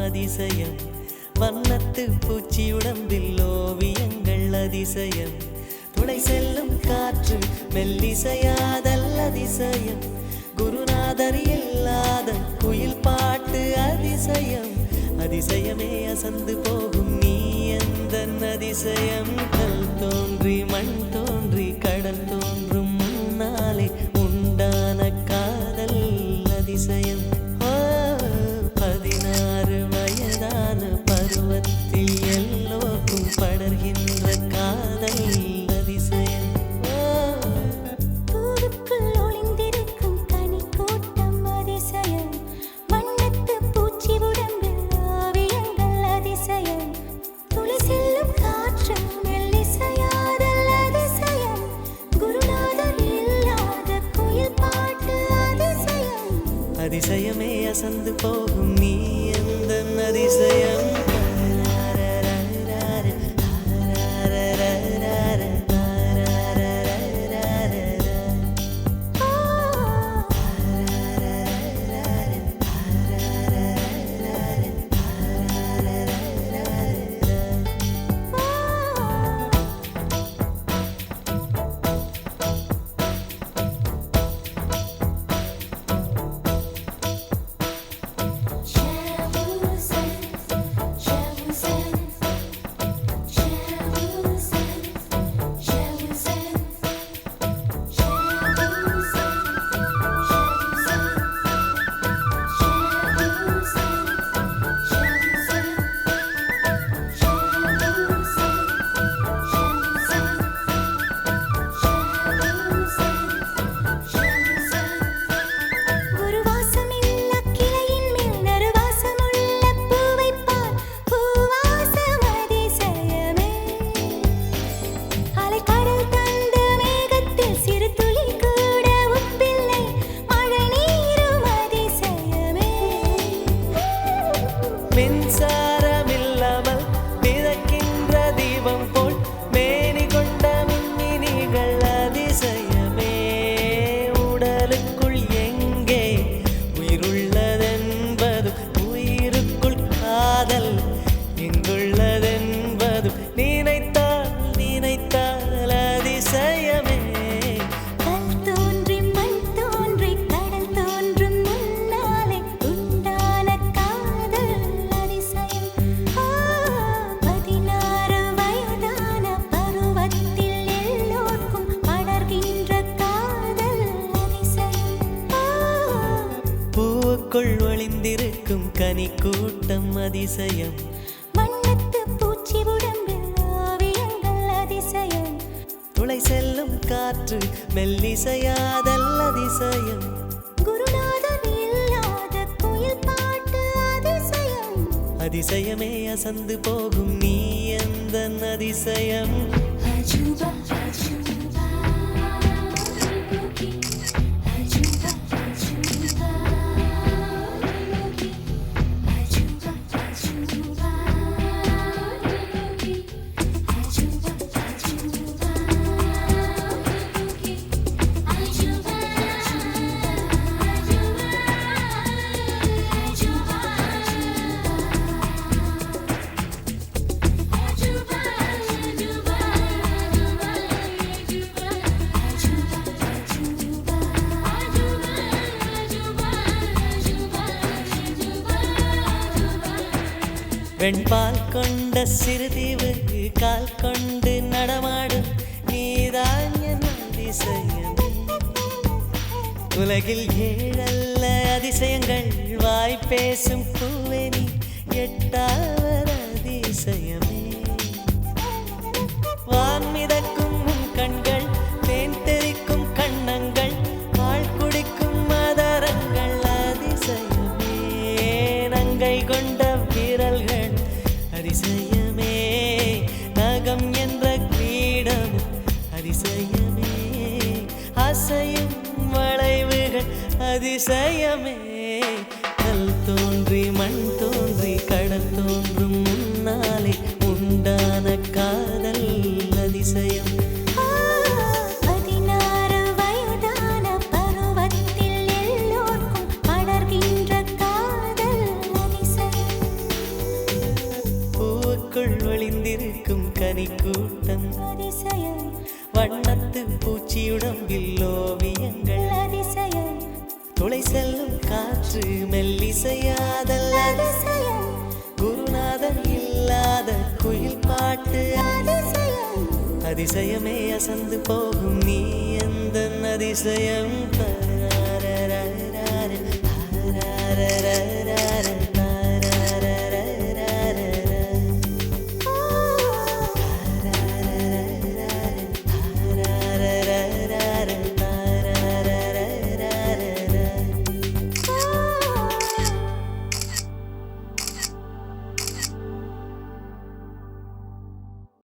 அதிசயம் வண்ணத்து பூச்சி உடம்பில் ஓவியங்கள் அதிசயம் துளை செல்லும் காற்று மெல்லிசையாதல் அதிசயம் குருநாதர் இல்லாத குயில் பாட்டு அதிசயம் அதிசயமே அசந்து போகும் நீ எந்த அதிசயம் கல் தோன்றி மண் தோன்றி கடல் தோன்றும் முன்னாலே உண்டான காதல் அதிசயம் 16 வயதான பருவத்தில் எல்லோருக்கும் படர்கின்ற காதல் அதிசயம் பூவுக்குள் ஒளிந்திருக்கும் கனிக்கூட்டம் அதிசயம் வண்ணத்து பூச்சி உடம்பில் ஓவியங்கள் அதிசயம் துளி செல்லும் காற்று மெல்லிசையாதல் அதிசயம் குருநாதர் இல்லாத குயில் பாட்டு அதிசயம் அதிசயமே அசந்து போகும் நீ எந்த அதிசயம் மின்சாரமில்லாமல் மிதக்கின்ற தீபம் போல் மேனி கொண்ட மின்மினிகள் அதிசயமே உடலுக்குள் எங்கே உயிருள்ளதென்பது உயிருக்குள் காதல் எங்குள்ளதென்பது நினைத்தால் நினைத்தால் அதிசயமே கல் தோன்றி மண் தோன்றி கடல் தோன்றும் முன்னாலே உண்டான காதல் அதிசயம் 16 வயதான பருவத்தில் எல்லோருக்கும் படர்கின்ற காதல் அதிசயம் பூவுக்குள் ஒளிந்திருக்கும் கனி கூட்டம் அதிசயம் வண்ணத்து பூச்சி உடம்பில் ஓவியங்கள் அதிசயம் துளை செல்லும் காற்று மெல்லிசையாதல் அதிசயம் குருநாதர் இல்லாத குயில் பாட்டு அதிசயம் அதிசயமே அசந்து போகும் நீ எந்த அதிசயம் அஜூபா அஜூபா அஜூபா அஜூபா அஜூபா அஜூபா வெண்பால் கொண்ட சிறுதீவு கால் கொண்டு நடமாடும் நீதான் என் அதிசயம் உலகில் 7 அதிசயங்கள் வாய் பேசும் பூவே நீ 8வது அதிசயமே வான் மிதக்கும் உன் கண்கள் தேன் தெறிக்கும் கண்ணங்கள் பால் குடிக்கும் மதரங்கள் அதிசயமே நங்கை கொண்ட விரல்கள் அதிசயமே நகம் என்ற கிரீடம் அதிசயமே அசையும் வளைவுகள் அதிசயமே கல் தோன்றி மண் தோன்றி கடல் தோன்றும் முன்னாலே உண்டான காதல் அதிசயம் 16 வயதான பருவத்தில் எல்லோருக்கும் படர்கின்ற காதல் அதிசயம் கூட்டம் அதிசயம் வண்ணத்து பூச்சியுடம்பில் ஓவியங்கள் அதிசயம் துளை செல்லும் காற்று மெல்லிசையாதல் அதிசயம் குருநாதன் இல்லாத குயில் பாட்டு அதிசயம் அதிசயமே அசந்து போகும் நீ எந்த அதிசயம்